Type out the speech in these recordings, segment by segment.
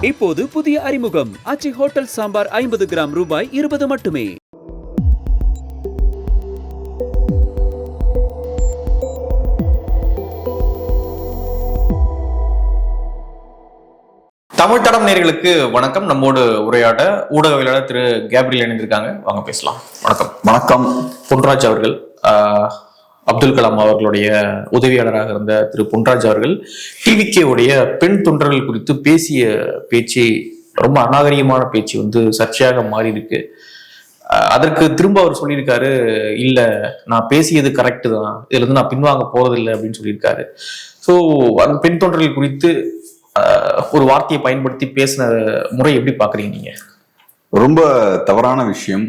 இப்போது புதிய அறிமுகம் ஆச்சி ஹோட்டல் சாம்பார் 50 கிராம் ரூபாய் 20 மட்டுமே. தமிழ் தடம் நேயர்களுக்கு வணக்கம். நம்மோடு உரையாட ஊடகவியலாளர் திரு கேப்ரியல் இணைந்திருக்காங்க. வாங்க பேசலாம். வணக்கம். வணக்கம். பொன்ராஜ் அவர்கள், அப்துல் கலாம் அவர்களுடைய உதவியாளராக இருந்த திரு பொன்ராஜ் அவர்கள் டிவிகே உடைய பெண் தொண்டர்கள் குறித்து பேசிய பேச்சு ரொம்ப அநாகரிகமான பேச்சு சர்ச்சையாக மாறி இருக்கு. அதற்கு திரும்ப அவர் சொல்லியிருக்காரு, இல்ல நான் பேசியது கரெக்டு தான், இதுல இருந்து நான் பின்வாங்க போறதில்லை அப்படின்னு சொல்லியிருக்காரு. ஸோ அந்த பெண் தொண்டர்கள் குறித்து ஒரு வார்த்தையை பயன்படுத்தி பேசின முறை எப்படி பாக்குறீங்க நீங்க? ரொம்ப தவறான விஷயம்.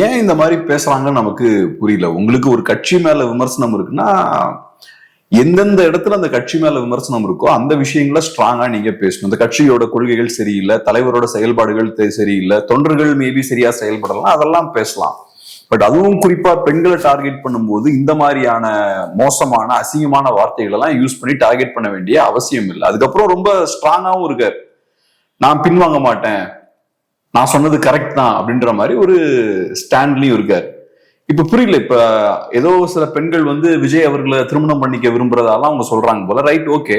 ஏன் இந்த மாதிரி பேசுறாங்கன்னு நமக்கு புரியல. உங்களுக்கு ஒரு கட்சி மேல விமர்சனம் இருக்குன்னா எந்தெந்த இடத்துல அந்த கட்சி மேல விமர்சனம் இருக்கோ அந்த விஷயங்கள ஸ்ட்ராங்கா நீங்க பேசணும். இந்த கட்சியோட கொள்கைகள் சரியில்லை, தலைவரோட செயல்பாடுகள் சரியில்லை, தொண்டர்கள் மேபி சரியா செயல்படலாம், அதெல்லாம் பேசலாம். பட் அதுவும் குறிப்பா பெண்களை டார்கெட் பண்ணும்போது இந்த மாதிரியான மோசமான அசிங்கமான வார்த்தைகள் எல்லாம் யூஸ் பண்ணி டார்கெட் பண்ண வேண்டிய அவசியம் இல்லை. அதுக்கப்புறம் ரொம்ப ஸ்ட்ராங்காவும் இருக்காரு, நான் பின்வாங்க மாட்டேன், நான் சொன்னது கரெக்ட் தான் அப்படின்ற மாதிரி ஒரு ஸ்டாண்ட்லயும் இருக்காரு. இப்ப புரியல, இப்ப ஏதோ சில பெண்கள் விஜய் அவர்களை திருமணம் பண்ணிக்க விரும்புறதாலாம் அவங்க சொல்றாங்க போல. ரைட், ஓகே,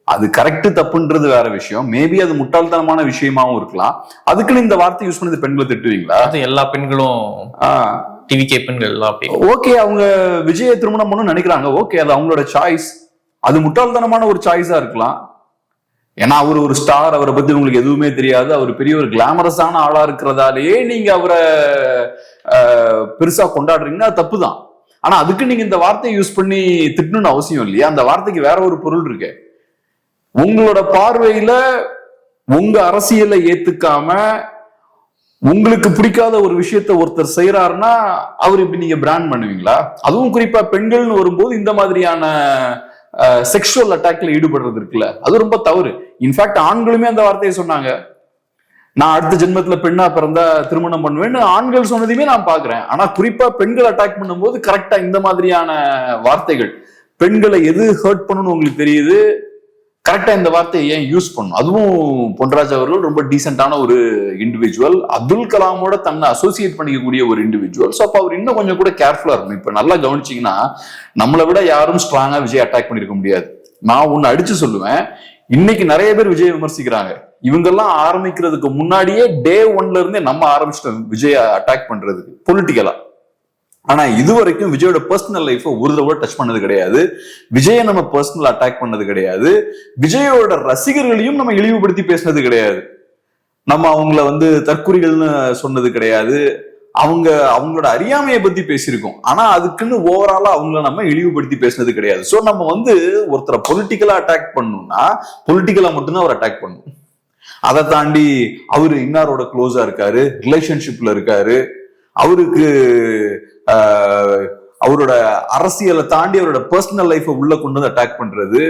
அது கரெக்ட் தப்புன்றது வேற விஷயம். மேபி அது முட்டாள்தனமான விஷயமாவும் இருக்கலாம். அதுக்குன்னு இந்த வார்த்தை யூஸ் பண்ணி பெண்களை திட்டுவீங்களா? அது எல்லா பெண்களும் டிவிகே பெண்கள் ஓகே, அவங்க விஜயை திருமணம் பண்ணணும்னு நினைக்கிறாங்க, ஓகே, அது அவங்களோட சாய்ஸ். அது முட்டாள்தனமான ஒரு சாய்ஸா இருக்கலாம். ஏன்னா அவர் ஒரு ஸ்டார், அவரை பத்தி உங்களுக்கு எதுவுமே தெரியாது, அவர் பெரிய ஒரு கிளாமரஸான ஆளா இருக்கிறதாலேயே நீங்க அவரை பெருசா கொண்டாடுறீங்கன்னா தப்பு தான். ஆனா அதுக்கு நீங்க இந்த வார்த்தையை யூஸ் பண்ணி திட்டணும்னு அவசியம் இல்லையா? அந்த வார்த்தைக்கு வேற ஒரு பொருள் இருக்கு. உங்களோட பார்வையில உங்க அரசியலை ஏத்துக்காம உங்களுக்கு பிடிக்காத ஒரு விஷயத்த ஒருத்தர் செய்யறாருன்னா அவர் இப்படி நீங்க பிராண்ட் பண்ணுவீங்களா? அதுவும் குறிப்பா பெண்கள்னு வரும்போது இந்த மாதிரியான செக்ஷுவல் அட்டாக்ல ஈடுபடுறது இருக்குல்ல, அது ரொம்ப தவறு. இன்ஃபேக்ட் ஆண்களுமே அந்த வார்த்தையை சொன்னாங்க, நான் அடுத்த ஜென்மத்துல பெண்ணா பிறந்தா திருமணம் பண்ணுவேன்னு ஆண்கள் சொன்னதையுமே நான் பாக்குறேன். ஆனா குறிப்பா பெண்கள் அட்டாக் பண்ணும்போது கரெக்டா இந்த மாதிரியான வார்த்தைகள், பெண்களை எது ஹர்ட் பண்ணணும்னு உங்களுக்கு தெரியுது, கரெக்டா இந்த வார்த்தையை ஏன் யூஸ் பண்ணும்? அதுவும் பொன்ராஜ் அவர்கள் ரொம்ப டீசென்டான ஒரு இண்டிவிஜுவல், அப்துல் கலாமோட தன்னை அசோசியேட் பண்ணிக்கக்கூடிய ஒரு இண்டிவிஜுவல். ஸோ அப்ப அவர் இன்னும் கொஞ்சம் கூட கேர்ஃபுல்லா இருக்கணும். இப்ப நல்லா கவனிச்சீங்கன்னா நம்மளை விட யாரும் ஸ்ட்ராங்கா விஜய் அட்டாக் பண்ணிருக்க முடியாது. நான் ஒன்னு அடிச்சு சொல்லுவேன், இன்னைக்கு நிறைய பேர் விஜய் விமர்சிக்கிறாங்க. இவங்கெல்லாம் ஆரம்பிக்கிறதுக்கு முன்னாடியே டே 1ல இருந்தே நம்ம ஆரம்பிச்சிட்டோம் விஜய் அட்டாக் பண்றதுக்கு பொலிட்டிக்கலா. ஆனா இது வரைக்கும் விஜயோட பர்சனல் லைஃப் ஒரு தடவை டச் பண்ணது கிடையாது, விஜயை நம்ம பர்சனல் அட்டாக் பண்ணது கிடையாது, விஜயோட ரசிகர்களையும் நம்ம இழிவுபடுத்தி பேசினது கிடையாது, நம்ம அவங்கள தற்குறிகள்னு சொன்னது கிடையாது, அவங்களோட அறியாமையை பத்தி பேசியிருக்கோம். ஆனா அதுக்குன்னு ஓவராலா அவங்கள நம்ம இழிவுபடுத்தி பேசினது கிடையாது. சோ நம்ம ஒருத்தரை பொலிட்டிக்கலா அட்டாக் பண்ணணும்னா பொலிட்டிக்கலா மட்டும்தான் அவர் அட்டாக் பண்ணணும். அதை தாண்டி அவரு இன்னாரோட க்ளோஸா இருக்காரு, ரிலேஷன்ஷிப்ல இருக்காரு, அவருக்கு அவரோட அரசியலை தாண்டி அவரோட பர்சனல் லைஃபை உள்ள கொண்டு அட்டாக் பண்றது,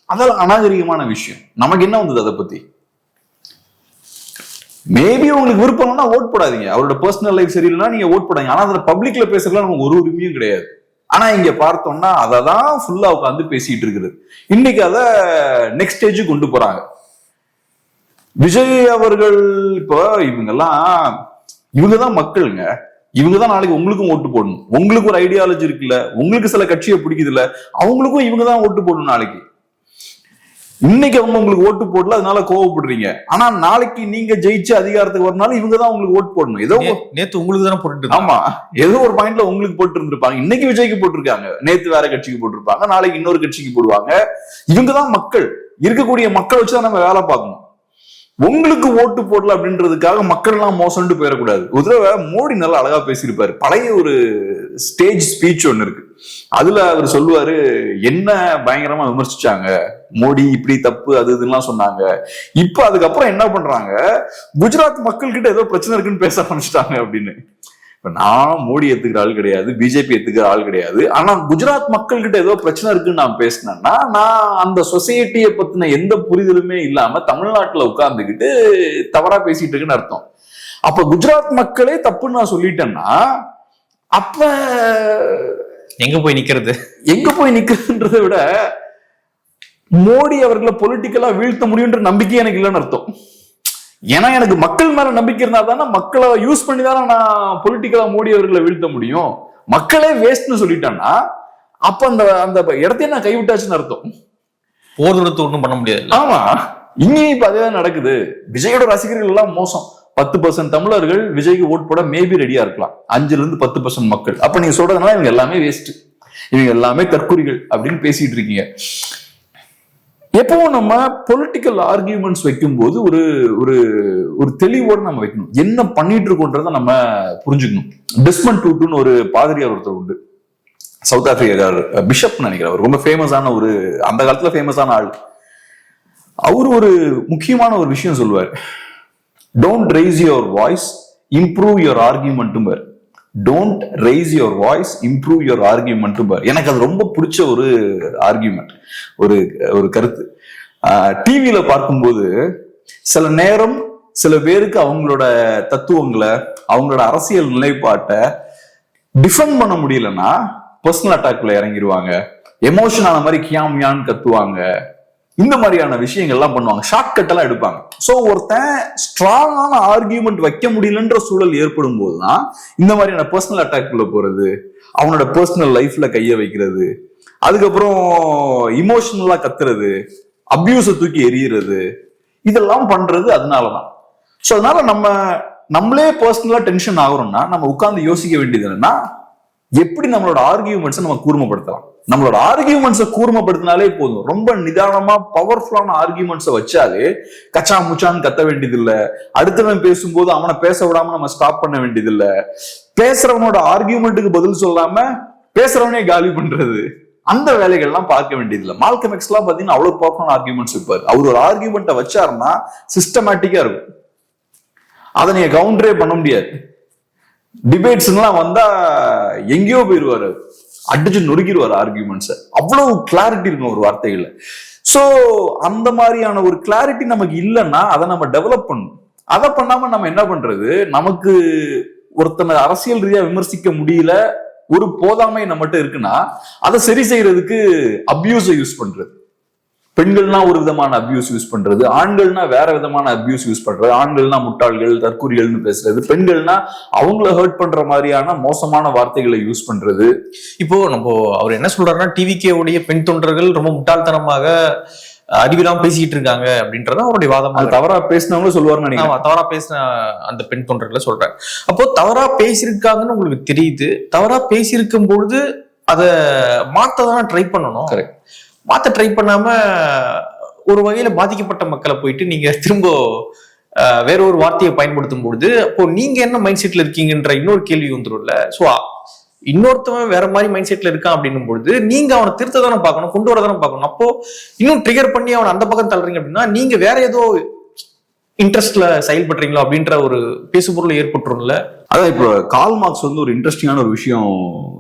அதெல்லாம் அநாகரிகமான விஷயம். நமக்கு என்ன அதை பத்தி? மேபி உங்களுக்கு விருப்பம்னா ஓட் போடாதீங்க, அவரோட பர்சனல் லைஃப் சரியில்லைன்னா நீங்க ஓட் போடாதீங்க. ஆனா அதுல பப்ளிக்ல பேசுறதுல நமக்கு ஒரு உரிமையும் கிடையாது. ஆனா இங்க பார்த்தோம்னா அதை தான் ஃபுல்லா உட்காந்து பேசிட்டு இருக்குது. இன்னைக்கு அதை நெக்ஸ்ட் ஸ்டேஜுக்கு கொண்டு போறாங்க. விஜய் அவர்கள் இப்போ இவங்கதான் மக்களுங்க, இவங்கதான் நாளைக்கு உங்களுக்கும் ஓட்டு போடணும். உங்களுக்கு ஒரு ஐடியாலஜி இருக்குல்ல, உங்களுக்கு சில கட்சியை பிடிக்குது இல்ல, அவங்களுக்கும் இவங்கதான் ஓட்டு போடணும். நாளைக்கு இன்னைக்கு அவங்க உங்களுக்கு ஓட்டு போடல, அதனால கோவப்படுறீங்க. ஆனா நாளைக்கு நீங்க ஜெயிச்சு அதிகாரத்துக்கு வரனால இவங்கதான் உங்களுக்கு ஓட்டு போடணும். ஏதோ நேத்து உங்களுக்கு தானே போட்டு, ஆமா, ஏதோ ஒரு பாயிண்ட்ல உங்களுக்கு போட்டு இருந்திருப்பாங்க. இன்னைக்கு விஜய்க்கு போட்டிருக்காங்க, நேத்து வேற கட்சிக்கு போட்டிருப்பாங்க, நாளைக்கு இன்னொரு கட்சிக்கு போடுவாங்க. இவங்கதான் மக்கள், இருக்கக்கூடிய மக்கள் வச்சுதான் நம்ம வேலை பார்க்கணும். உங்களுக்கு ஓட்டு போடல அப்படின்றதுக்காக மக்கள் எல்லாம் மோசம்னு போயிடக்கூடாது. ஒரு தடவை மோடி நல்லா அழகா பேசியிருப்பாரு. பழைய ஒரு ஸ்டேஜ் ஸ்பீச் ஒண்ணு இருக்கு, அதுல அவர் சொல்லுவாரு, என்ன பயங்கரமா விமர்சிச்சாங்க, மோடி இப்படி தப்பு அது இதெல்லாம் சொன்னாங்க. இப்ப அதுக்கப்புறம் என்ன பண்றாங்க, குஜராத் மக்கள் கிட்ட ஏதோ பிரச்சனை இருக்குன்னு பேச ஆரம்பிச்சிட்டாங்க அப்படின்னு. இப்ப நான் மோடி ஏத்துக்கிற ஆள் கிடையாது, பிஜேபி ஏத்துக்கிற ஆள் கிடையாது. ஆனா குஜராத் மக்கள் கிட்ட ஏதோ பிரச்சனை இருக்குன்னு நான் பேசினேன்னா நான் அந்த சொசைட்டியை பத்தின எந்த புரிதலுமே இல்லாம தமிழ்நாட்டுல உட்கார்ந்துக்கிட்டு தவறா பேசிட்டு இருக்குன்னு அர்த்தம். அப்ப குஜராத் மக்களே தப்புன்னு நான் சொல்லிட்டேன்னா அப்ப எங்க போய் நிக்கிறதுன்றதை விட மோடி அவர்களை பொலிட்டிக்கலா வீழ்த்த முடியும்ன்ற நம்பிக்கை எனக்கு இல்லைன்னு அர்த்தம். ஏன்னா எனக்கு மக்கள் மேல நம்பிக்கை இருந்தா தானே, மக்களை யூஸ் பண்ணி தானே நான் பொலிட்டிக்கலா மோடி அவர்களை வீழ்த்த முடியும். மக்களே வேஸ்ட்னு சொல்லிட்டான்னா அப்ப அந்த அந்த இடத்தையும் நான் கைவிட்டாச்சுன்னு அர்த்தம். போர் எடுத்து ஒன்றும் பண்ண முடியாது. ஆமா, இங்கேயும் இப்ப அதேதான் நடக்குது. விஜயோட ரசிகர்கள் எல்லாம் மோசம். 10% தமிழர்கள் விஜய்க்கு ஓட் போட மேபி ரெடியா இருக்கலாம், 5-10% மக்கள். அப்ப நீங்க சொல்றதுனால இவங்க எல்லாமே வேஸ்ட், இவங்க எல்லாமே தற்குறிகள் அப்படின்னு பேசிட்டு இருக்கீங்க. எப்பவும் நம்ம பொலிட்டிக்கல் ஆர்கியூமெண்ட்ஸ் வைக்கும் போது ஒரு ஒரு ஒரு தெளிவோடு நம்ம வைக்கணும், என்ன பண்ணிட்டு இருக்கோன்றத நம்ம புரிஞ்சுக்கணும். டெஸ்மண்ட் டூட்டுன்னு ஒரு பாதிரியார் ஒருத்தர் உண்டு, சவுத் ஆப்பிரிக்கார், பிஷப் நினைக்கிறேன், அவர் ரொம்ப ஃபேமஸான ஒரு, அந்த காலத்துல ஃபேமஸான ஆள். அவர் ஒரு முக்கியமான ஒரு விஷயம் சொல்லுவார், don't raise your voice, improve your argument. Don't raise your voice, improve your argument. எனக்கு அது ரொம்ப பிடிச்ச ஒரு ஆர்கியூமெண்ட், ஒரு ஒரு கருத்து. டிவியில பார்க்கும்போது சில நேரம் சில பேருக்கு அவங்களோட தத்துவங்களை, அவங்களோட அரசியல் நிலைப்பாட்டை டிஃபெண்ட் பண்ண முடியலன்னா பர்சனல் அட்டாக்ல இறங்கிடுவாங்க, எமோஷன் ஆன மாதிரி கியாமியான்னு கத்துவாங்க, இந்த மாதிரியான விஷயங்கள்லாம் பண்ணுவாங்க, ஷார்ட் கட் எல்லாம் எடுப்பாங்க. சோ ஒருத்தன் ஸ்ட்ராங்கான ஆர்கியூமெண்ட் வைக்க முடியலன்ற சூழல் ஏற்படும் போதுதான் இந்த மாதிரியான பர்சனல் அட்டாக்ல போறது, அவனோட பர்சனல் லைஃப்ல கைய வைக்கிறது, அதுக்கப்புறம் இமோஷனலா கத்துறது, அபியூஸை தூக்கி எறிகிறது, இதெல்லாம் பண்றது அதனாலதான். சோ அதனால நம்மளே பர்சனலா டென்ஷன் ஆகுறோம்னா நம்ம உட்கார்ந்து யோசிக்க வேண்டியது என்னன்னா, எப்படி நம்மளோட ஆர்கியூமெண்ட்ஸை நம்ம கூர்மைப்படுத்தலாம். நம்மளோட ஆர்கியூமெண்ட்ஸை கூர்மைப்படுத்தினாலே போதும். ரொம்ப நிதானமா பவர்ஃபுல்லான ஆர்கியூமெண்ட்ஸை வச்சாலே கச்சா முச்சான்னு கத்த வேண்டியது இல்ல, அடுத்தவன் பேசும்போது அவனை பேச விடாம நம்ம ஸ்டாப் பண்ண வேண்டியது இல்ல, பேசுறவனோட ஆர்கியூமெண்ட்டுக்கு பதில் சொல்லாம பேசுறவனே காலி பண்றது, அந்த வேலைகள்லாம் பார்க்க வேண்டியது இல்லை. மால்கம் எக்ஸ் எல்லாம் பாத்தீங்கன்னா அவ்வளவு பவர்ஃபுல்லான ஆர்கியூமெண்ட்ஸ் இருப்பாரு. அவர் ஒரு ஆர்கியூமெண்ட்டை வச்சாருன்னா சிஸ்டமேட்டிக்கா இருக்கும், அதை நீங்க கவுண்டரே பண்ண முடியாது. டிபேட்ஸ் எல்லாம் வந்தா எங்கேயோ போயிருவாரு, அடிச்சு நொறுக்கிடுவார் ஆர்கியூமெண்ட்ஸ், அவ்வளவு கிளாரிட்டி இருக்கும் ஒரு வார்த்தைகள்ல. சோ அந்த மாதிரியான ஒரு கிளாரிட்டி நமக்கு இல்லைன்னா அதை நம்ம டெவலப் பண்ணணும். அதை பண்ணாம நம்ம என்ன பண்றது, நமக்கு ஒருத்தனை அரசியல் ரீதியா விமர்சிக்க முடியல, ஒரு போதாமை நம்மகிட்ட இருக்குன்னா அதை சரி செய்யறதுக்கு அபியூஸை யூஸ் பண்றது. பெண்கள்னா ஒரு விதமான அபியூஸ் யூஸ் பண்றது, ஆண்கள்னா வேற விதமான அபியூஸ் யூஸ் பண்றது, ஆண்கள்னா முட்டாள்கள் தற்கூறிகள்னு பேசுறது, பெண்கள்னா அவங்கள ஹர்ட் பண்ற மாதிரியான மோசமான வார்த்தைகளை யூஸ் பண்றது. இப்போ நம்ம அவர் என்ன சொல்றாருன்னா, டிவிகே உடைய பெண் தொண்டர்கள் ரொம்ப முட்டாள்தனமாக அறிவிலாம் பேசிட்டு இருக்காங்க அப்படின்றத அவருடைய வாதம். தவறா பேசினவங்களும் சொல்லுவாருன்னு நினைக்கிறேன். தவறா பேசின அந்த பெண் தொண்டர்களை சொல்றாரு. அப்போ தவறா பேசியிருக்காங்கன்னு உங்களுக்கு தெரியுது, தவறா பேசியிருக்கும் பொழுது அதை மாத்ததான் ட்ரை பண்ணணும். கரெக்ட். மாத்த ட்ரை பண்ணாம ஒரு வகையில பாதிக்கப்பட்ட மக்களை போயிட்டு நீங்க திரும்ப வேற ஒரு வார்த்தையை பயன்படுத்தும் பொழுது அப்போ நீங்க என்ன மைண்ட் செட்ல இருக்கீங்கன்ற இன்னொரு கேள்வி வந்துடும்ல. சோ இன்னொருத்தவன் வேற மாதிரி மைண்ட் செட்ல இருக்கான் அப்படின்னும் பொழுது நீங்க அவனை திருத்த தானே பார்க்கணும், கொண்டு வர தானே பார்க்கணும். அப்போ இன்னும் ட்ரிகர் பண்ணி அவனை அந்த பக்கம் தள்ளுறீங்க அப்படின்னா நீங்க வேற ஏதோ இன்ட்ரெஸ்ட்ல செயல்படுறீங்களோ அப்படின்ற ஒரு பேசுபொருள் ஏற்பட்டுரும்ல. அதான் இப்போ கார்ல் மார்க்ஸ் வந்து ஒரு இன்ட்ரெஸ்டிங்கான ஒரு விஷயம்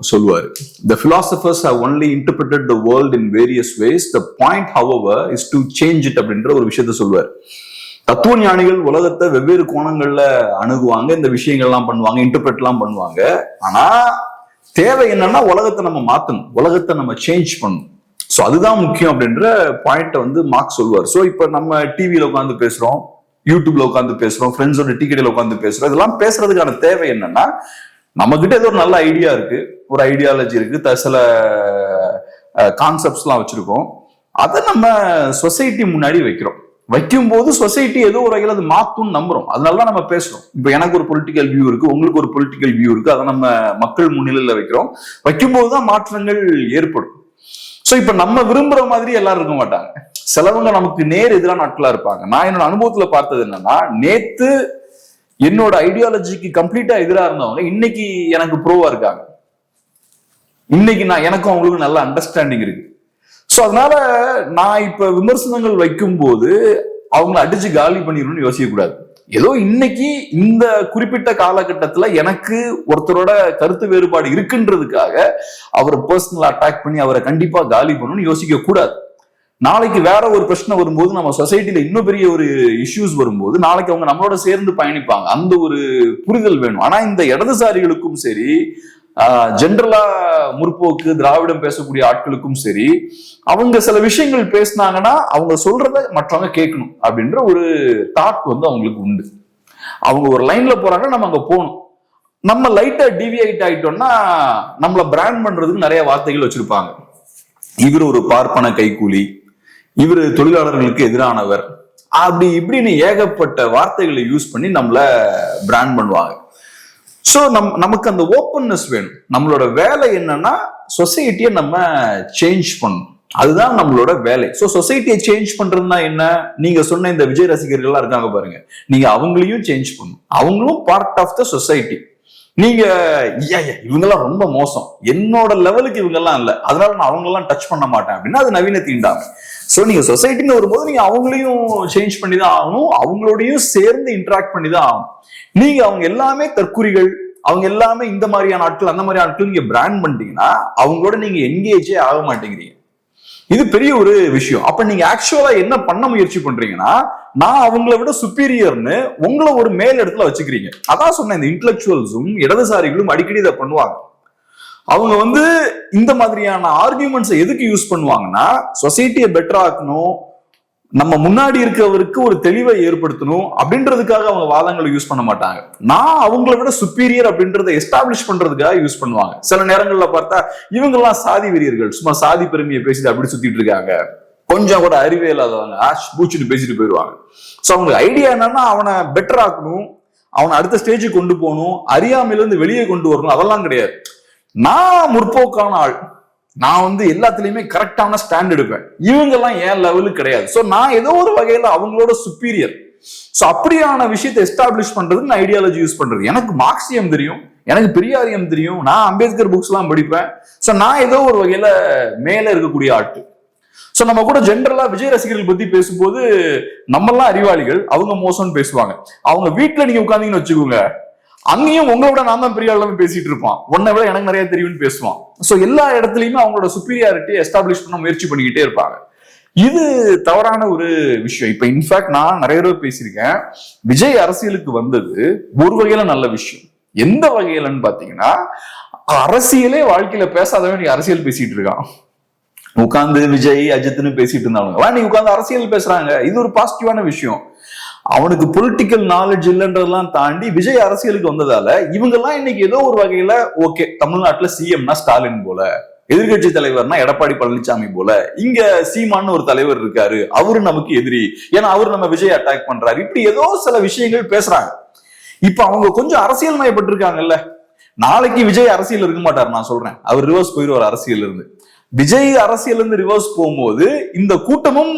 சொல்லுவாரு. The philosophers have only interpreted the world in various ways. The point, however, is to change it அப்படின்ற ஒரு விஷயத்த சொல்லுவார். தத்துவ ஞானிகள் உலகத்தை வெவ்வேறு கோணங்கள்ல அணுகுவாங்க, இந்த விஷயங்கள்லாம் பண்ணுவாங்க, இன்டர்பிரட் எல்லாம் பண்ணுவாங்க. ஆனா தேவை என்னன்னா உலகத்தை நம்ம மாத்தணும், உலகத்தை நம்ம சேஞ்ச் பண்ணணும். ஸோ அதுதான் முக்கியம் அப்படின்ற பாயிண்ட்டை வந்து மார்க்ஸ் சொல்லுவார். ஸோ இப்போ நம்ம டிவியில உட்காந்து பேசுறோம், யூடியூப்ல உட்காந்து பேசுறோம், ஃப்ரெண்ட்ஸோட டிக்கெட்ல உட்காந்து பேசுறோம். இதெல்லாம் பேசுறதுக்கான தேவை என்னன்னா, நம்ம கிட்ட ஏதோ ஒரு நல்ல ஐடியா இருக்கு, ஒரு ஐடியாலஜி இருக்கு, சில கான்செப்ட்ஸ் எல்லாம் வச்சிருக்கோம், அதை நம்ம சொசைட்டி முன்னாடி வைக்கிறோம். வைக்கும் போது சொசைட்டி ஏதோ ஒரு வகையில் அது மாத்தும்னு நம்புறோம், அதனாலதான் நம்ம பேசுறோம். இப்ப எனக்கு ஒரு பொலிட்டிக்கல் வியூ இருக்கு, உங்களுக்கு ஒரு பொலிட்டிக்கல் வியூ இருக்கு, அதை நம்ம மக்கள் முன்னிலையில வைக்கிறோம். வைக்கும் போதுதான் மாற்றங்கள் ஏற்படும். சோ இப்ப நம்ம விரும்புற மாதிரி எல்லாரும் இருக்க மாட்டாங்க, சிலவங்க நமக்கு நேர் எதிரான நாட்களா இருப்பாங்க. நான் என்னோட அனுபவத்துல பார்த்தது என்னன்னா, நேத்து என்னோட ஐடியாலஜிக்கு கம்ப்ளீட்டா எதிரா இருந்தவங்க இன்னைக்கு எனக்கு ப்ரோவா இருக்காங்க. இன்னைக்கு எனக்கும் அவங்களுக்கும் நல்ல அண்டர்ஸ்டாண்டிங் இருக்கு. சோ அதனால நான் இப்ப விமர்சனங்கள் வைக்கும் போது அவங்களை அடிச்சு காலி பண்ணிடணும்னு யோசிக்க கூடாது. ஏதோ இன்னைக்கு இந்த குறிப்பிட்ட காலகட்டத்துல எனக்கு ஒருத்தரோட கருத்து வேறுபாடு இருக்குன்றதுக்காக அவரை பர்சனலா அட்டாக் பண்ணி அவரை கண்டிப்பா காலி பண்ணணும்னு யோசிக்க கூடாது. நாளைக்கு வேற ஒரு பிரச்சனை வரும்போது, நம்ம சொசைட்டில இன்னும் பெரிய ஒரு இஷ்யூஸ் வரும்போது நாளைக்கு அவங்க நம்மளோட சேர்ந்து பயணிப்பாங்க, அந்த ஒரு புரிதல் வேணும். ஆனா இந்த இடதுசாரிகளுக்கும் சரி, ஜென்ரலா முற்போக்கு திராவிடம் பேசக்கூடிய ஆட்களுக்கும் சரி, அவங்க சில விஷயங்கள் பேசினாங்கன்னா அவங்க சொல்றத மற்றவங்க கேட்கணும் அப்படின்ற ஒரு தாட் அவங்களுக்கு உண்டு. அவங்க ஒரு லைன்ல போறாங்கன்னா நம்ம அங்க போகணும். நம்ம லைட்டா டிவியேட் ஆயிட்டோம்னா நம்மள பிராண்ட் பண்றதுக்கு நிறைய வார்த்தைகள் வச்சிருப்பாங்க. இவர் ஒரு பார்ப்பன கைக்கூலி, இவர் தொழிலாளர்களுக்கு எதிரானவர், அப்படி இப்படின்னு ஏகப்பட்ட வார்த்தைகளை யூஸ் பண்ணி நம்மள பிராண்ட் பண்ணுவாங்க. சோ நமக்கு அந்த ஓப்பன்னஸ் வேணும். நம்மளோட வேலை என்னன்னா சொசைட்டியை நம்ம சேஞ்ச் பண்ணணும். அதுதான் நம்மளோட வேலை. சோ சொசைட்டியை சேஞ்ச் பண்றதுன்னா என்ன? நீங்க சொன்ன இந்த விஜய் ரசிகர்கள்லாம் இருக்காங்க பாருங்க, நீங்க அவங்களையும் சேஞ்ச் பண்ணணும். அவங்களும் பார்ட் ஆஃப் த சொசைட்டி. நீங்க இவங்கெல்லாம் ரொம்ப மோசம், என்னோட லெவலுக்கு இவங்கெல்லாம் இல்ல, அதனால நான் அவங்கெல்லாம் டச் பண்ண மாட்டேன் அப்படின்னா அது நவீன தீண்டாமை. சோ நீங்க சொசைட்டின்னு வரும்போது நீங்க அவங்களையும் சேஞ்ச் பண்ணி தான் ஆகணும், அவங்களோடையும் சேர்ந்து இன்டராக்ட் பண்ணி தான் ஆகணும். நீங்க அவங்க எல்லாமே தற்குறிகள், அவங்க எல்லாமே இந்த மாதிரியான ஆட்கள் அந்த மாதிரி ஆட்கள் நீங்க பிராண்ட் பண்ணிட்டீங்கன்னா அவங்களோட நீங்க என்கேஜே ஆக மாட்டேங்கிறீங்க. இது பெரிய ஒரு விஷயம். அப்ப நீங்க ஆக்சுவலா என்ன பண்ண முயற்சி பண்றீங்கன்னா, நான் அவங்கள விட சுப்பீரியர்னு உங்களை ஒரு மேல் இடத்துல வச்சுக்கிறீங்க. அதான் சொன்ன, இந்த இன்டெலக்சுவல்ஸும் இடதுசாரிகளும் அடிக்கடி இதை பண்ணுவாங்க. அவங்க இந்த மாதிரியான ஆர்கியூமெண்ட்ஸை எதுக்கு யூஸ் பண்ணுவாங்கன்னா, சொசைட்டியை பெட்டரா ஆக்கணும், நம்ம முன்னாடி இருக்கவருக்கு ஒரு தெளிவை ஏற்படுத்தணும் அப்படின்றதுக்காக அவங்க வாதங்களை யூஸ் பண்ண மாட்டாங்க. நான் அவங்கள விட சுப்பீரியர் அப்படின்றத எஸ்டாப்ளிஷ் பண்றதுக்காக யூஸ் பண்ணுவாங்க. சில நேரங்கள்ல பார்த்தா இவங்க எல்லாம் சாதி வெறியர்கள், சும்மா சாதி பெருமையை பேசிட்டு அப்படி சுத்திட்டு இருக்காங்க, கொஞ்சம் கூட அறிவே இல்லாதவங்க பூச்சிட்டு பேசிட்டு போயிடுவாங்க. சோ அவங்க ஐடியா என்னன்னா அவனை பெட்டர் ஆக்கணும், அவனை அடுத்த ஸ்டேஜுக்கு கொண்டு போகணும், அறியாமையில இருந்து வெளியே கொண்டு வரணும். அதெல்லாம் கிடையாது. நான் முற்போக்கான ஆள், நான் எல்லாத்துலயுமே கரெக்டான ஸ்டாண்ட் எடுப்பேன், இவங்க எல்லாம் ஏன் லெவலுக்கு கிடையாது. சோ நான் ஏதோ ஒரு வகையில அவங்களோட சுப்பீரியர். சோ அப்படியான விஷயத்தை எஸ்டாப்ளிஷ் பண்றதுக்கு நான் ஐடியாலஜி யூஸ் பண்றது. எனக்கு மார்க்சியம் தெரியும், எனக்கு பெரியாரியம் தெரியும், நான் அம்பேத்கர் புக்ஸ் எல்லாம் படிப்பேன். சோ நான் ஏதோ ஒரு வகையில மேல இருக்கக்கூடிய ஆட்டு. சோ நம்ம கூட ஜென்ரலா விஜய் ரசிகர்கள் பத்தி பேசும்போது நம்ம எல்லாம் அறிவாளிகள், அவங்க மோசம்னு பேசுவாங்க. அவங்க வீட்டுல நீங்க உட்கார்ந்தீங்கன்னு வச்சுக்கோங்க, அங்கேயும் உங்களோட நான் தான் பெரிய ஆளுமே பேசிட்டு இருப்பான், உன்னை விட எனக்கு நிறைய தெரியும்னு பேசுவான். சோ எல்லா இடத்துலயுமே அவங்களோட சுப்பீரியாரிட்டியை எஸ்டாப்ளிஷ் பண்ண முயற்சி பண்ணிக்கிட்டே இருப்பாங்க. இது தவறான ஒரு விஷயம். இப்ப இன்ஃபேக்ட் நான் நிறைய தடவை பேசியிருக்கேன், விஜய் அரசியலுக்கு வந்தது ஒரு வகையில நல்ல விஷயம். எந்த வகையிலன்னு பாத்தீங்கன்னா, அரசியலே வாழ்க்கையில பேசாதவன் நீ அரசியல் பேசிட்டு இருக்கான். உட்கார்ந்து விஜய் அஜித்னு பேசிட்டு இருந்தாங்க, நீ உட்கார்ந்து அரசியல் பேசுறாங்க, இது ஒரு பாசிட்டிவான விஷயம். அவனுக்கு பொலிட்டிக்கல் நாலேஜ் இல்லைன்றதெல்லாம் தாண்டி விஜய் அரசியலுக்கு வந்ததால இவங்க எல்லாம் இன்னைக்கு ஏதோ ஒரு வகையில ஓகே, தமிழ்நாட்டுல சிஎம்னா ஸ்டாலின் போல, எதிர்கட்சி தலைவர்னா எடப்பாடி பழனிசாமி போல, இங்க சீமான்னு ஒரு தலைவர் இருக்காரு, அவரு நமக்கு எதிரி, ஏன்னா அவரு நம்ம விஜய் அட்டாக் பண்றாரு, இப்படி ஏதோ சில விஷயங்கள் பேசுறாங்க. இப்ப அவங்க கொஞ்சம் அரசியல் மயப்பட்டிருக்காங்கல்ல. நாளைக்கு விஜய் அரசியல் இருக்க மாட்டாரு, நான் சொல்றேன், அவர் ரிவர்ஸ் போயிடுவார் அரசியல் இருந்து. விஜய் அரசியல் இருந்து ரிவர்ஸ் போகும்போது இந்த கூட்டமும்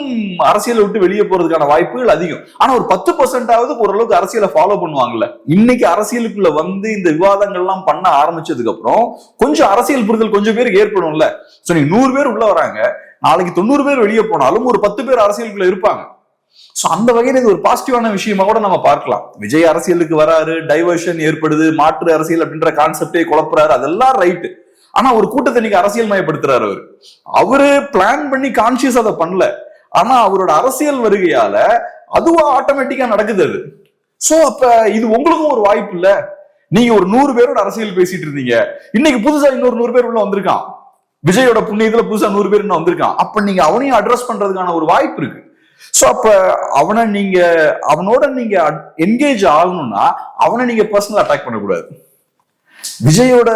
அரசியலை விட்டு வெளியே போறதுக்கான வாய்ப்புகள் அதிகம். ஆனா ஒரு 10% ஓரளவுக்கு அரசியலை ஃபாலோ பண்ணுவாங்கல்ல. இன்னைக்கு அரசியலுக்குள்ள இந்த விவாதங்கள் எல்லாம் பண்ண ஆரம்பிச்சதுக்கு அப்புறம் கொஞ்சம் அரசியல் புரிதல் கொஞ்சம் பேருக்கு ஏற்படும்ல. சோ நீங்க 100 பேர் உள்ள வராங்க, நாளைக்கு 90 பேர் வெளியே போனாலும் ஒரு 10 பேர் அரசியலுக்குள்ள இருப்பாங்க. சோ அந்த வகையில இது ஒரு பாசிட்டிவான விஷயமா கூட நம்ம பார்க்கலாம். விஜய் அரசியலுக்கு வராரு, டைவர்ஷன் ஏற்படுது, மாற்று அரசியல் அப்படின்ற கான்செப்டே குழப்புறாரு, அதெல்லாம் ரைட்டு. ஆனா ஒரு கூட்டத்தை நீங்க அரசியல் மயப்படுத்துறாரு. அவரு பிளான் பண்ணி கான்சியஸ் அதை பண்ணல, ஆனா அவரோட அரசியல் வருகையால அதுவா ஆட்டோமேட்டிக்கா நடக்குது அது. சோ அப்ப இது உங்களுக்கும் ஒரு வாய்ப்பு இல்ல. நீங்க ஒரு 100 பேரோட அரசியல் பேசிட்டு இருந்தீங்க, இன்னைக்கு புதுசா இன்னொரு 100 பேர் உள்ள வந்திருக்கான், விஜயோட புண்ணியத்துல புதுசா 100 பேர் இன்னும் வந்திருக்கான். அப்ப நீங்க அவனையும் அட்ரஸ் பண்றதுக்கான ஒரு வாய்ப்பு இருக்கு. சோ அப்ப அவனோட நீங்க என்கேஜ் ஆகணும்னா அவனை நீங்க பர்சனல் அட்டாக் பண்ணக்கூடாது. விஜயோட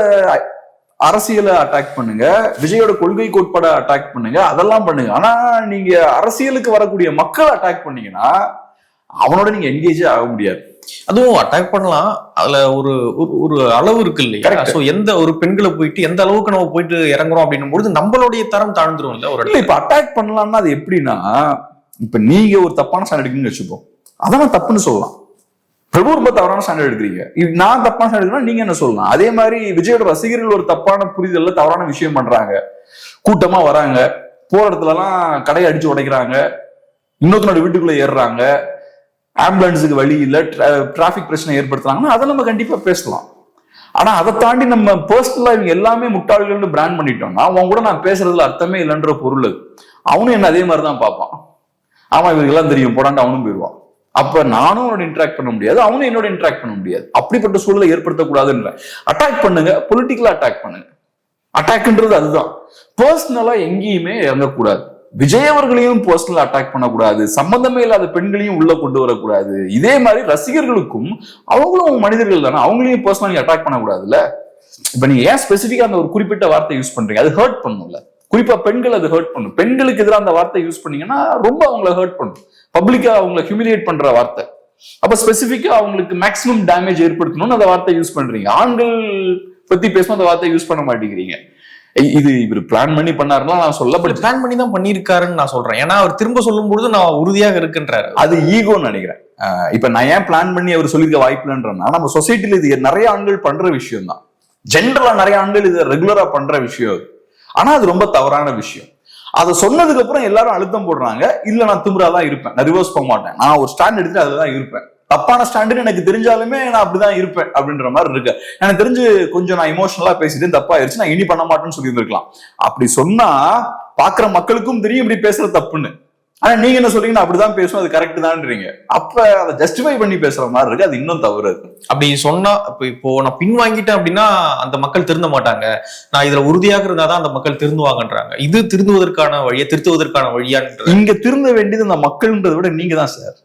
அரசியலை அட்டாக் பண்ணுங்க, விஜயோட கொள்கை கோட்பாட அட்டாக் பண்ணுங்க, அதெல்லாம் பண்ணுங்க. ஆனா நீங்க அரசியலுக்கு வரக்கூடிய மக்களை அட்டாக் பண்ணீங்கன்னா அவனோட நீங்க என்கேஜே ஆக முடியாது. அதுவும் அட்டாக் பண்ணலாம், அதுல ஒரு ஒரு அளவு இருக்கு இல்லையா? சோ எந்த ஒரு பெண்களை போயிட்டு எந்த அளவுக்கு நம்ம போயிட்டு இறங்குறோம் அப்படின்னும் பொழுது நம்மளுடைய தரம் தாழ்ந்துரும் இல்ல. ஒரு இடத்துல இப்ப அட்டாக் பண்ணலாம்னா அது எப்படின்னா, இப்ப நீங்க ஒரு தப்பான ஸ்டாண்ட் எடுக்கணும்னு வச்சுப்போம், அதான் தப்புன்னு சொல்லலாம். பிரபு ரொம்ப தவறான ஸ்டாண்டர்ட் எடுக்கிறீங்க, நான் தப்பான ஸ்டாண்டர்ட் எடுக்கிறேன், நீங்க என்ன சொல்லலாம். அதே மாதிரி விஜயோட ரசிகர்கள் ஒரு தப்பான புரிதல்ல தவறான விஷயம் பண்றாங்க, கூட்டமா வராங்க, போற இடத்துல எல்லாம் கடையை அடிச்சு உடைக்கிறாங்க, இன்னொருத்தனோட வீட்டுக்குள்ள ஏறுறாங்க, ஆம்புலன்ஸுக்கு வழி இல்ல, டிராபிக் பிரச்சனை ஏற்படுத்துறாங்கன்னா அதை நம்ம கண்டிப்பா பேசலாம். ஆனா அதை தாண்டி நம்ம பர்சனலா இவங்க எல்லாமே முட்டாள்கள்னு பிராண்ட் பண்ணிட்டோம்னா அவங்க கூட நான் பேசுறதுல அர்த்தமே இல்லைன்ற பொருள் அது. அவனும் என்ன அதே மாதிரிதான் பார்ப்பான், ஆமா இவருக்கு எல்லாம் தெரியும் போடாண்டு அவனும் போயிடுவான். அப்ப நானும் அவனோட இன்டராக்ட் பண்ண முடியாது, அவனும் என்னோட இன்டராக்ட் பண்ண முடியாது. அப்படிப்பட்ட சூழலை ஏற்படுத்தக்கூடாதுன்ற. அட்டாக் பண்ணுங்க, பொலிட்டிக்கலா அட்டாக் பண்ணுங்க. அட்டாக்ன்றது அதுதான். பர்சனலா எங்கேயுமே இறங்கக்கூடாது. விஜய் அவர்களையும் பர்சனல் அட்டாக் பண்ணக்கூடாது, சம்பந்தமே இல்லாத பெண்களையும் உள்ள கொண்டு வரக்கூடாது. இதே மாதிரி ரசிகர்களுக்கும் அவங்களும் மனிதர்கள் தானே, அவங்களையும் பர்சனலி அட்டாக் பண்ணக்கூடாதுல்ல. இப்ப நீங்க ஏன் ஸ்பெசிபிக்கா அந்த ஒரு குறிப்பிட்ட வார்த்தை யூஸ் பண்றீங்க? அது ஹர்ட் பண்ணும்ல, குறிப்பா பெண்கள் அது ஹர்ட் பண்ணும். பெண்களுக்கு எதிராக அந்த வார்த்தை யூஸ் பண்ணீங்கன்னா ரொம்ப அவங்கள ஹர்ட் பண்ணும், பப்ளிக்கா அவங்களை ஹியூமிலியேட் பண்ற வார்த்தை. அப்ப ஸ்பெசிபிக்கா அவங்களுக்கு மேக்ஸிமம் டேமேஜ் ஏற்படுத்தணும்னு அந்த வார்த்தை யூஸ் பண்றீங்க. ஆண்கள் பத்தி பேசும் அந்த வார்த்தை யூஸ் பண்ண மாட்டேங்கிறீங்க. இது இவர் பிளான் பண்ணி பண்ணாருன்னா நான் சொல்ல, பட் பிளான் பண்ணி தான் பண்ணியிருக்காருன்னு நான் சொல்றேன். ஏன்னா அவர் திரும்ப சொல்லும் பொழுது நான் உறுதியாக இருக்குன்றாரு. அது ஈகோன்னு நினைக்கிறேன். இப்ப நான் ஏன் பிளான் பண்ணி அவர் சொல்லியிருக்க வாய்ப்பு இல்லைன்றா, நம்ம சொசைட்டில இது நிறைய ஆண்கள் பண்ற விஷயம் தான். ஜென்ரலா நிறைய ஆண்கள் இது ரெகுலரா பண்ற விஷயம். ஆனா அது ரொம்ப தவறான விஷயம். அதை சொன்னதுக்கு அப்புறம் எல்லாரும் அழுத்தம் போடுறாங்க, இல்ல நான் திமிராதான் இருப்பேன், நான் ரிவர்ஸ் போக மாட்டேன், நான் ஒரு ஸ்டாண்ட் எடுத்து அதுதான் இருப்பேன். தப்பான ஸ்டாண்டுன்னு எனக்கு தெரிஞ்சாலுமே நான் அப்படிதான் இருப்பேன் அப்படின்ற மாதிரி இருக்கு. எனக்கு தெரிஞ்சு கொஞ்சம் நான் இமோஷனலா பேசிட்டு தப்பா ஆயிடுச்சு, நான் இனி பண்ண மாட்டேன்னு சொல்லி இருந்திருக்கலாம். அப்படி சொன்னா பாக்குற மக்களுக்கும் தெரியும் இப்படி பேசுறது தப்புன்னு. ஆனா நீங்க என்ன சொல்றீங்கன்னா அப்படிதான் பேசும், அது கரெக்ட் தான்றீங்க. அப்ப அதை ஜஸ்டிஃபை பண்ணி பேசுற மாதிரி இருக்கு, அது இன்னும் தவறு. அப்படி சொன்னா இப்போ நான் பின் வாங்கிட்டேன் அப்படின்னா அந்த மக்கள் திருந்த மாட்டாங்க, நான் இதுல உறுதியாக இருந்தாதான் அந்த மக்கள் திருந்துவாங்கன்றாங்க. இது திருந்துவதற்கான வழியா, திருத்துவதற்கான வழியான்றது. இங்க திருந்த வேண்டியது அந்த மக்கள்ன்றதை விட நீங்க தான் சார்.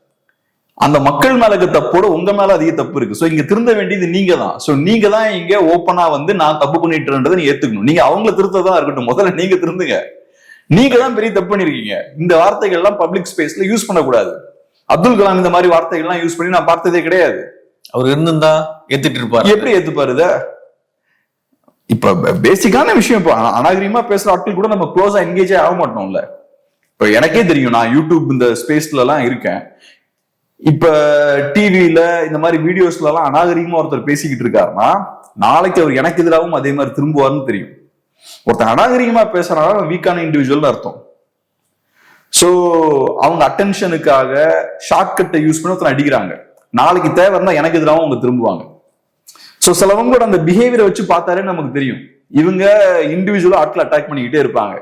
அந்த மக்கள் மேல தப்போட உங்க மேல அதிக தப்பு இருக்கு. சோ இங்க திருந்த வேண்டியது நீங்க தான். சோ நீங்க தான் இங்க ஓப்பனா வந்து நான் தப்பு பண்ணிட்டுன்றதை நீ ஏத்துக்கணும். நீங்க அவங்கள திருத்ததான் இருக்கட்டும், முதல்ல நீங்க திருந்துங்க. நீங்க தான் பெரிய தப்பு பண்ணிருக்கீங்க. இந்த வார்த்தைகள் எல்லாம் பப்ளிக் ஸ்பேஸ்ல யூஸ் பண்ணக்கூடாது. அப்துல் கலாம் இந்த மாதிரி வார்த்தைகள் எல்லாம் யூஸ் பண்ணி நான் பார்த்ததே கிடையாது. அவர் இருந்திருந்தா ஏத்துட்டு இருப்பாரு. எப்படி ஏத்துப்பாரு இத? இப்ப பேசிக்கான விஷயம், இப்ப அநாகரிகமா பேசுற ஆட்கள் கூட நம்ம க்ளோஸா என்கேஜ் ஆக மாட்டோம்ல. இப்ப எனக்கே தெரியும், நான் யூடியூப் இந்த ஸ்பேஸ்ல எல்லாம் இருக்கேன். இப்ப டிவில இந்த மாதிரி வீடியோஸ்ல எல்லாம் அநாகரிகமா ஒருத்தர் பேசிக்கிட்டு இருக்காருன்னா நாளைக்கு அவர் எனக்கு எதிராகவும் அதே மாதிரி திரும்புவார்னு தெரியும். ஒருத்தர் அநாகரிகமா பேசுறனால வீக்கான இண்டிவிஜுவல் அர்த்தம். சோ அவங்க அட்டென்ஷனுக்காக ஷார்ட்கட்டை யூஸ் பண்ணி ஒருத்தர் அடிக்கிறாங்க, நாளைக்கு தேவை இருந்தா எனக்கு எதிராகவும் அவங்க திரும்புவாங்க. சோ சிலவங்களோட அந்த பிஹேவியரை வச்சு பார்த்தாலே நமக்கு தெரியும் இவங்க இண்டிவிஜுவலா ஆட்கள் அட்டாக் பண்ணிக்கிட்டே இருப்பாங்க.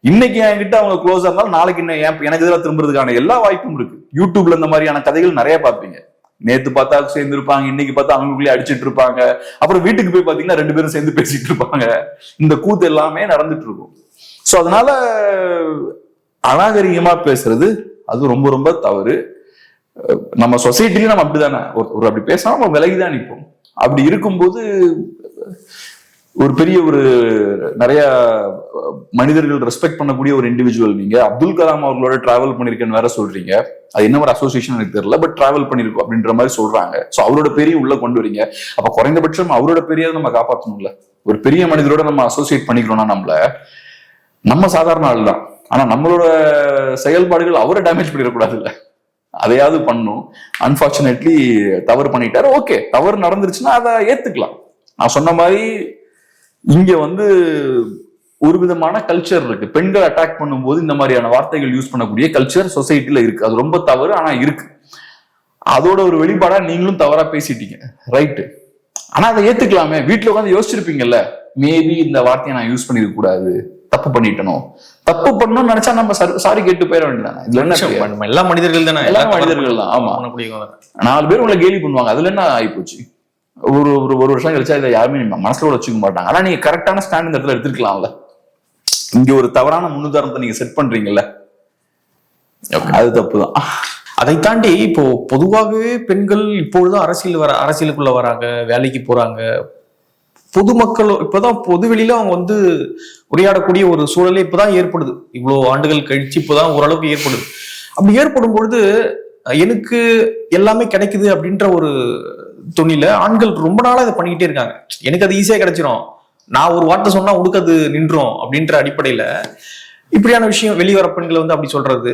இன்னைக்கு என்கிட்ட அவங்க க்ளோஸா இருந்தாலும் நாளைக்கு எனக்கு எதிராக திரும்புறதுக்கான எல்லா வாய்ப்பும் இருக்கு. யூடியூப்ல இந்த மாதிரியான கதைகள் நிறைய பார்ப்பீங்க. நேத்து பார்த்தா சேர்ந்து இருப்பாங்க, இன்னைக்கு பார்த்தா அவங்களுக்குள்ளே அடிச்சிட்டு இருப்பாங்க, அப்புறம் வீட்டுக்கு போய் பாத்தீங்கன்னா 2 பேரும் சேர்ந்து பேசிட்டு இருப்பாங்க. இந்த கூத்து எல்லாமே நடந்துட்டு இருக்கும். சோ அதனால அநாகரிகமா பேசுறது அது ரொம்ப ரொம்ப தவறு. நம்ம சொசைட்டிலயும் நம்ம அப்படிதானே, ஒரு அப்படி பேசினா நம்ம விலகிதான் நிற்போம். அப்படி இருக்கும்போது ஒரு பெரிய நிறைய மனிதர்கள் ரெஸ்பெக்ட் பண்ணக்கூடிய ஒரு இண்டிவிஜுவல் நீங்க. அப்துல் கலாம் அவர்களோட டிராவல் பண்ணிருக்கேன்னு வேற சொல்றீங்க, அது என்ன ஒரு அசோசியேஷன் எனக்கு தெரியல, பட் டிராவல் பண்ணிருக்கோம் அப்படின்ற மாதிரி சொல்றாங்க. சோ அவரோட பெரிய உள்ள கொண்டு வரீங்க, அப்ப குறைந்தபட்சம் அவரோட பெரிய நம்ம காப்பாற்றணும்ல. ஒரு பெரிய மனிதரோட நம்ம அசோசியேட் பண்ணிக்கிறோம்னா நம்ம சாதாரண ஆள் தான், ஆனா நம்மளோட செயல்பாடுகள் அவரை டேமேஜ் பண்ணிடக்கூடாது இல்ல, அதையாவது பண்ணும். அன்பார்ச்சுனேட்லி தவறு பண்ணிட்டாரு, ஓகே தவறு நடந்துருச்சுன்னா அதை ஏத்துக்கலாம். நான் சொன்ன மாதிரி இங்க ஒரு விதமான கல்ச்சர் இருக்கு. பெண்கள் அட்டாக் பண்ணும்போது இந்த மாதிரியான வார்த்தைகள் யூஸ் பண்ணக்கூடிய கல்ச்சர் சொசைட்டில இருக்கு. அது ரொம்ப தவறு, ஆனா இருக்கு. அதோட ஒரு வெளிப்பாடா நீங்களும் தவறா பேசிட்டீங்க, ரைட்டு. ஆனா அதை ஏத்துக்கலாமே. வீட்டுல உட்காந்து யோசிச்சிருப்பீங்கல்ல, மேபி இந்த வார்த்தையை நான் யூஸ் பண்ணிருக்க கூடாது, தப்பு பண்ணிட்டனும். தப்பு பண்ணணும்னு நினைச்சா நம்ம சாரி கேட்டு போயிட வேண்டியதானே. இதுல என்ன, எல்லா மனிதர்கள் தானே, எல்லா மனிதர்கள் தான். ஆமா, 4 பேர் உங்களை கேலி பண்ணுவாங்க, அதுல என்ன ஆயிப்போச்சு? ஒரு வருஷம் கழிச்சா இதை யாருமே மனசுல வச்சுக்க மாட்டாங்க. ஆனா நீங்க கரெக்டான ஸ்டாண்ட் இந்த இடத்துல எடுத்துக்கலாம்ல. இங்க ஒரு தவறான முன்னுதாரணத்தை நீங்க செட் பண்றீங்கல்ல, அது தப்புதான். அதை தாண்டி இப்போ பொதுவாகவே பெண்கள் இப்பொழுது அரசியலுக்குள்ள வராங்க, வேலைக்கு போறாங்க. பொதுமக்கள் இப்பதான் பொதுவெளியில அவங்க உரையாடக்கூடிய ஒரு சூழலே இப்பதான் ஏற்படுது. இவ்வளவு ஆண்டுகள் கழிச்சு இப்பதான் ஓரளவுக்கு ஏற்படுது. அப்படி ஏற்படும் பொழுது எனக்கு எல்லாமே கிடைக்குது அப்படின்ற ஒரு துணில ஆண்கள் ரொம்ப நாளா இதை பண்ணிக்கிட்டே இருக்காங்க. எனக்கு அது ஈஸியா கிடைச்சிரும், நான் ஒரு வார்த்தை சொன்னா உனக்கு அது நின்றோம் அப்படின்ற அடிப்படையில இப்படியான விஷயம் வெளிவர பெண்களை அப்படி சொல்றது,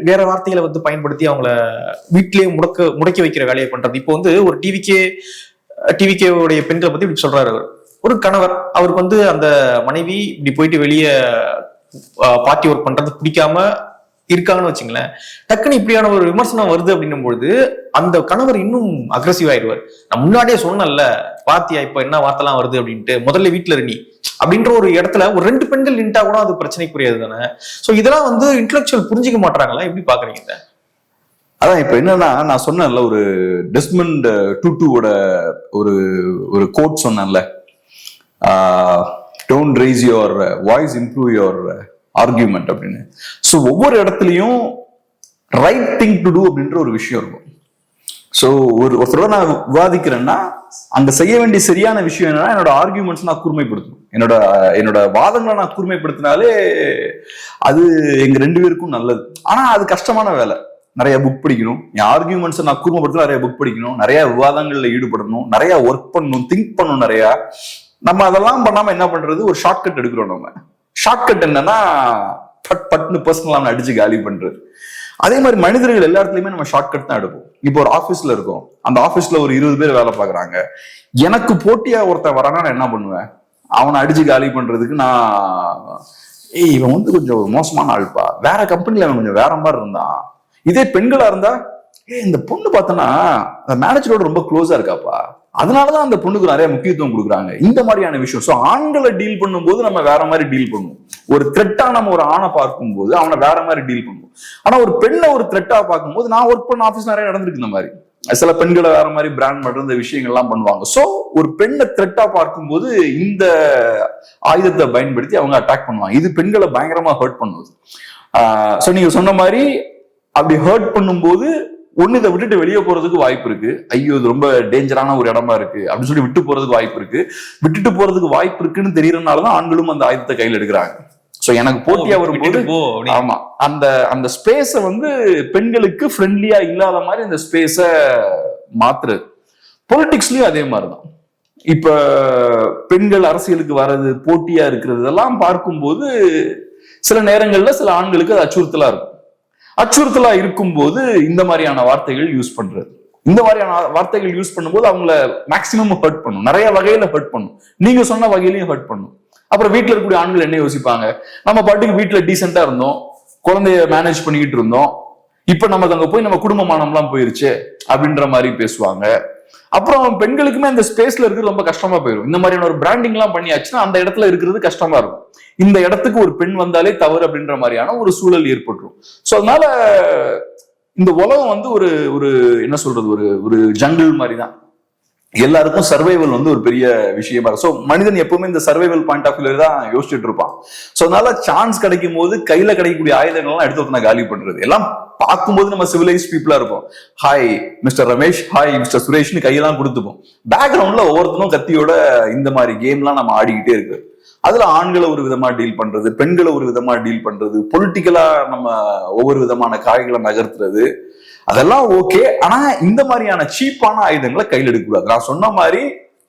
வேற வார்த்தைகளை பயன்படுத்தி அவங்கள வீட்டிலேயே முடக்கி வைக்கிற வேலையை பண்றது. இப்போ ஒரு டிவிகே உடைய பெண்களை பத்தி இப்படி சொல்றாரு. ஒரு கணவர், அவருக்கு அந்த மனைவி இப்படி போயிட்டு வெளியே பார்ட்டி ஒர்க் பண்றது பிடிக்காம இருக்காங்கன்னு வச்சுங்களேன். டக்குன்னு இப்படியான ஒரு விமர்சனம் வருது அப்படின்னும் பொழுது அந்த கணவர் இன்னும் அக்ரெசிவ் ஆயிடுவார். நான் முன்னாடியே சொன்னேன்ல, பாத்தியா இப்ப என்ன வார்த்தைலாம் வருது அப்படின்ட்டு, முதல்ல வீட்டுல நீ அப்படின்ற ஒரு இடத்துல ஒரு 2 பெண்கள் நின்றா கூட அது பிரச்சனைக்குரியது தானே. சோ இதெல்லாம் இன்டெலெக்சுவல் புரிஞ்சிக்க மாட்டாங்களா? எப்படி பாக்குறீங்க? அதான் இப்ப என்னன்னா, நான் சொன்னேன்ல ஒரு டெஸ்மண்ட் டூட்டூவோட ஒரு ஒரு கோட் சொன்னேன்ல, don't raise your voice, improve your argument அப்படின்னு. ஸோ ஒவ்வொரு இடத்துலையும் ரைட் திங் டு டூ அப்படின்ற ஒரு விஷயம் இருக்கும். ஸோ ஒருத்தரோட நான் விவாதிக்கிறேன்னா அங்க செய்ய வேண்டிய சரியான விஷயம் என்னன்னா, என்னோட ஆர்கியூமெண்ட்ஸ் நான் கூர்மைப்படுத்தணும். என்னோட வாதங்களை நான் கூர்மைப்படுத்தினாலே அது எங்க 2 பேருக்கும் நல்லது. ஆனா அது கஷ்டமான வேலை. நிறைய புக் படிக்கணும், என் ஆர்கியூமெண்ட்ஸை நான் கூர்மைப்படுத்த நிறைய புக் படிக்கணும், நிறைய விவாதங்கள்ல ஈடுபடணும், நிறைய ஒர்க் பண்ணணும், திங்க் பண்ணணும் நிறைய. நம்ம அதெல்லாம் பண்ணாம என்ன பண்றது, ஒரு ஷார்ட்கட் எடுக்கிறோம். நம்ம ஷார்ட்கட் என்னன்னா பட்னு பர்சனலா அடிச்சு காலி பண்றது. அதே மாதிரி மனிதர்கள் எல்லா இடத்துலயுமே நம்ம ஷார்ட்கட் தான் எடுப்போம். இப்போ ஒரு ஆபீஸ்ல இருக்கோம், அந்த ஆபீஸ்ல ஒரு 20 பேர் வேலை பாக்குறாங்க. எனக்கு போட்டியா ஒருத்தன் வரானா நான் என்ன பண்ணுவேன், அவனை அடிச்சு காலி பண்றதுக்கு நான் இவன் வந்து கொஞ்சம் மோசமான ஆள்பா, வேற கம்பெனில அவன் கொஞ்சம் வேற மாதிரி இருந்தான். இதே பெண்களா இருந்தா, இந்த பொண்ணு பார்த்தோன்னா அந்த மேனேஜரோட ரொம்ப க்ளோஸா இருக்காப்பா, அதனாலதான் அந்த பொண்ணுக்கு நிறைய முக்கியத்துவம் கொடுக்குறாங்க, இந்த மாதிரியான விஷயம். ஸோ ஆண்களை டீல் பண்ணும்போது நம்ம வேற மாதிரி டீல் பண்ணுவோம். ஒரு த்ரெட்டா நம்ம ஒரு ஆணை பார்க்கும்போது அவனை வேற மாதிரி டீல் பண்ணுவோம். ஆனா ஒரு பெண்ணை ஒரு த்ரெட்டா பார்க்கும்போது, நான் ஒர்க் பண்ண ஆஃபீஸ் நிறைய நடந்திருக்கு இந்த மாதிரி. சில பெண்களை வேற மாதிரி பிராண்ட் பண்ற இந்த விஷயங்கள்லாம் பண்ணுவாங்க. ஸோ ஒரு பெண்ணை த்ரெட்டா பார்க்கும்போது இந்த ஆயுதத்தை பயன்படுத்தி அவங்க அட்டாக் பண்ணுவாங்க. இது பெண்களை பயங்கரமா ஹர்ட் பண்ணுவது. ஸோ நீங்க சொன்ன மாதிரி அப்படி ஹர்ட் பண்ணும்போது ஒண்ணு இதை விட்டுட்டு வெளியே போறதுக்கு வாய்ப்பு இருக்கு. ஐயோ இது ரொம்ப டேஞ்சரான ஒரு இடமா இருக்கு அப்படின்னு சொல்லி விட்டு போறதுக்கு வாய்ப்பு இருக்கு. விட்டுட்டு போறதுக்கு வாய்ப்பு இருக்குன்னு தெரியறதுனாலதான் ஆண்களும் அந்த ஆயுதத்தை கையில் எடுக்கிறாங்க. சோ எனக்கு போட்டியா வரும்போது ஆமா அந்த ஸ்பேஸ வந்து பெண்களுக்கு ஃப்ரெண்ட்லியா இல்லாத மாதிரி அந்த ஸ்பேஸ மாத்துறது. பொலிட்டிக்ஸ்லயும் அதே மாதிரிதான். இப்ப பெண்கள் அரசியலுக்கு வர்றது, போட்டியா இருக்கிறது இதெல்லாம் பார்க்கும்போது சில நேரங்கள்ல சில ஆண்களுக்கு அது அச்சுறுத்தலா இருக்கும். அச்சுறுத்தலா இருக்கும்போது இந்த மாதிரியான வார்த்தைகள் யூஸ் பண்றது, இந்த மாதிரியான வார்த்தைகள் யூஸ் பண்ணும்போது அவங்கள மேக்சிமம் ஹர்ட் பண்ணும், நிறைய வகையில ஹர்ட் பண்ணும், நீங்க சொன்ன வகையிலையும் ஹர்ட் பண்ணும். அப்புறம் வீட்டுல இருக்கக்கூடிய ஆண்கள் என்ன யோசிப்பாங்க, நம்ம பாட்டுக்கு வீட்டுல டீசெண்டா இருந்தோம், குழந்தைய மேனேஜ் பண்ணிக்கிட்டு இருந்தோம், இப்ப நமக்கு அங்க போய் நம்ம குடும்பமானம்லாம் போயிருச்சு அப்படின்ற மாதிரி பேசுவாங்க. அப்புறம் பெண்களுக்குமே அந்த ஸ்பேஸ்ல இருக்கிறது ரொம்ப கஷ்டமா போயிடும். இந்த மாதிரியான ஒரு பிராண்டிங் எல்லாம் பண்ணியாச்சுன்னா அந்த இடத்துல இருக்கிறது கஷ்டமா இருக்கும். இந்த இடத்துக்கு ஒரு பெண் வந்தாலே தவறு அப்படின்ற மாதிரியான ஒரு சூழல் ஏற்பட்டுரும். சோ அதனால இந்த உலகம் வந்து ஒரு ஒரு என்ன சொல்றது, ஒரு ஜங்கிள் மாதிரி தான். எல்லாருக்கும் சர்வைவல் வந்து ஒரு பெரிய விஷயமா இருக்கும். ஸோ மனிதன் எப்பவுமே இந்த சர்வைவல் பாயிண்ட் ஆஃப் வியூல தான் யோசிச்சுட்டு இருப்பான். ஸோ அதனால சான்ஸ் கிடைக்கும் போது கையில கிடைக்கக்கூடிய ஆயுதங்கள்லாம் எடுத்து ஒருத்தனை காலி பண்றது. எல்லாம் பார்க்கும்போது நம்ம சிவிலைஸ் பீப்புளா இருப்போம். Hi mister Ramesh, hi mister சுரேஷ்னு கையெல்லாம் கொடுத்துப்போம். பேக்ரவுண்ட்ல ஒவ்வொருத்தரும் கத்தியோட இந்த மாதிரி கேம்லாம் நம்ம ஆடிக்கிட்டே இருக்கு. அதுல ஆண்களை ஒரு விதமா டீல் பண்றது, பெண்களை ஒரு விதமா டீல் பண்றது, பொலிட்டிக்கலா நம்ம ஒவ்வொரு விதமான காய்களை நகர்த்துறது, அதெல்லாம் ஓகே. ஆனா இந்த மாதிரியான சீப்பான ஆயுதங்களை கையில் எடுக்கக்கூடாது. நான் சொன்ன மாதிரி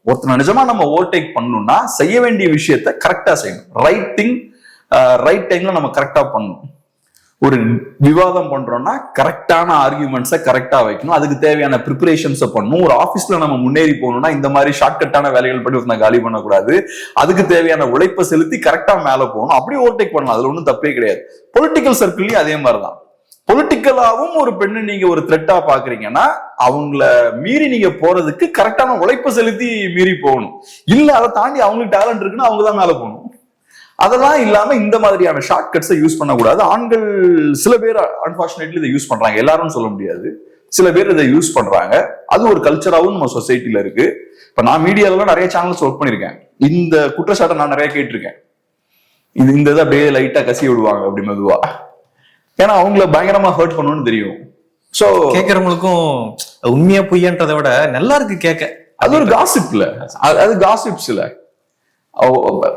ஒருத்தர் நிஜமா நம்ம ஓவர்டேக் பண்ணணும்னா செய்ய வேண்டிய விஷயத்த கரெக்டா செய்யணும். ரைட் திங் ரைட் டைம்ல நம்ம கரெக்டா பண்ணணும். ஒரு விவாதம் பண்றோம்னா கரெக்டான ஆர்கியூமெண்ட்ஸை கரெக்டா வைக்கணும், அதுக்கு தேவையான ப்ரிப்பரேஷன்ஸை பண்ணணும். ஒரு ஆபீஸ்ல நம்ம முன்னேறி போகணும்னா இந்த மாதிரி ஷார்ட்கட்டான வேலைகள் பண்ணி ஒருத்தனை காலி பண்ணக்கூடாது. அதுக்கு தேவையான உழைப்பை செலுத்தி கரெக்டா மேல போகணும். அப்படி ஓவர்டேக் பண்ணலாம், அதுல ஒன்றும் தப்பே கிடையாது. பொலிட்டிக்கல் சர்க்கிள்லயும் அதே மாதிரிதான். பொலிட்டிக்கலாவும் ஒரு பெண்ணு நீங்க ஒரு த்ரெட்டா பாக்குறீங்கன்னா அவங்கள மீறி நீங்க போறதுக்கு கரெக்டான உழைப்பை செலுத்தி மீறி போகணும். இல்ல அதை தாண்டி அவங்களுக்கு டேலண்ட் இருக்குன்னா அவங்க தான் மேல போகணும். அதெல்லாம் இல்லாம இந்த மாதிரியான ஷார்ட் கட்ஸை யூஸ் பண்ணக்கூடாது. ஆண்கள் சில பேர் அன்பார்ச்சுனேட்லி இதை யூஸ் பண்றாங்க, எல்லாரும் சொல்ல முடியாது, சில பேர் இதை யூஸ் பண்றாங்க. அது ஒரு கல்ச்சராகவும் நம்ம சொசைட்டில இருக்கு. இப்ப நான் மீடியாலாம் நிறைய சேனல்ஸ் ஒர்க் பண்ணிருக்கேன். இந்த குற்றச்சாட்டை நான் நிறைய கேட்டிருக்கேன். இந்த இதை அப்படியே லைட்டா கசி விடுவாங்க அப்படி மெதுவா, ஏன்னா அவங்கள பயங்கரமா ஹர்ட் பண்ணணும்னு தெரியும். சோ கேட்கறவங்களுக்கும் உண்மையா பொய்யன்றதை விட நல்லா இருக்கு கேட்க. அது ஒரு காசிப்ல, அது காசிப்ஸ்ல.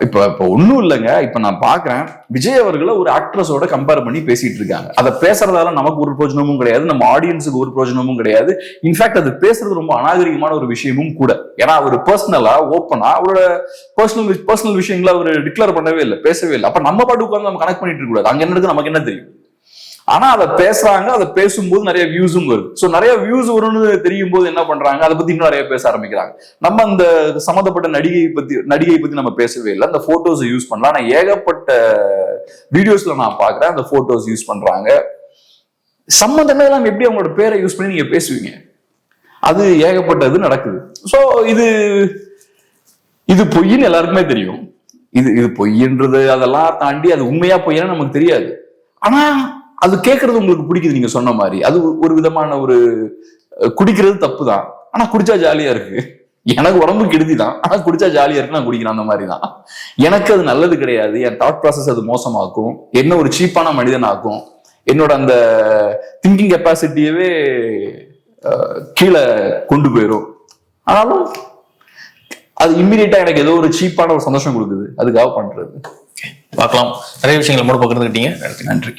இப்ப ஒண்ணும் இல்லைங்க. இப்ப நான் பாக்குறேன் விஜய் அவர்களை ஒரு ஆக்ட்ரஸோட கம்பேர் பண்ணி பேசிட்டு இருக்காங்க. அதை பேசுறதால நமக்கு ஒரு பிரயோஜனமும் கிடையாது, நம்ம ஆடியன்ஸுக்கு ஒரு பிரயோஜனமும் கிடையாது. இன்ஃபேக்ட் அது பேசுறது ரொம்ப அநாகரிகமான ஒரு விஷயமும் கூட. ஏன்னா அவர் பர்சனலா ஓப்பனா அவரோட பர்சனல் விஷயங்களை அவர் டிக்ளேர் பண்ணவே இல்லை, பேசவே இல்லை. அப்ப நம்ம பாட்டு உட்காந்து நம்ம கனெக்ட் பண்ணிட்டு இருக்க கூடாது, அங்க என்ன இருக்கு நமக்கு என்ன தெரியும். ஆனா அதை பேசுறாங்க, அதை பேசும்போது நிறைய வியூஸும் வருது. ஸோ நிறைய வியூஸ் வரும்னு தெரியும் போது என்ன பண்றாங்க, அதை பத்தி இன்னும் நிறைய பேச ஆரம்பிக்கிறாங்க. நம்ம அந்த சம்மந்தப்பட்ட நடிகை பத்தி நம்ம பேசவே இல்லை, அந்த போட்டோஸ் யூஸ் பண்ணலாம். ஆனா ஏகப்பட்ட வீடியோஸ்ல நான் பாக்குறேன் அந்த போட்டோஸ் யூஸ் பண்றாங்க. சம்மந்தமே இல்லாம எப்படி அவங்களோட பேரை யூஸ் பண்ணி நீங்க பேசுவீங்க? அது ஏகப்பட்டது நடக்குது. ஸோ இது பொய்ன்னு எல்லாருக்குமே தெரியும். இது பொய்ன்றது அதெல்லாம் தாண்டி அது உண்மையா பொய்யான்னு நமக்கு தெரியாது. ஆனா அது கேட்கறது உங்களுக்கு பிடிக்குது, நீங்க சொன்ன மாதிரி. அது ஒரு விதமான ஒரு குடிக்கிறது தப்பு தான், ஆனா குடிச்சா ஜாலியா இருக்கு. எனக்கு உடம்பு கெடுதிதான், ஆனா குடிச்சா ஜாலியா இருக்கு, நான் குடிக்கிறேன். அந்த மாதிரி தான். எனக்கு அது நல்லது கிடையாது. என் தாட் ப்ராசஸ் அது மோசமாக்கும், என்ன ஒரு சீப்பான மனிதன் ஆக்கும், என்னோட அந்த திங்கிங் கெப்பாசிட்டியவே கீழே கொண்டு போயிடும். ஆனாலும் அது இம்மிடியட்டா எனக்கு ஏதோ ஒரு சீப்பான ஒரு சந்தோஷம் கொடுக்குது, அதுக்காக பண்றது. பார்க்கலாம். நிறைய விஷயங்கள் மூட பகிர்ந்துக்கிட்டீங்க. நன்றி.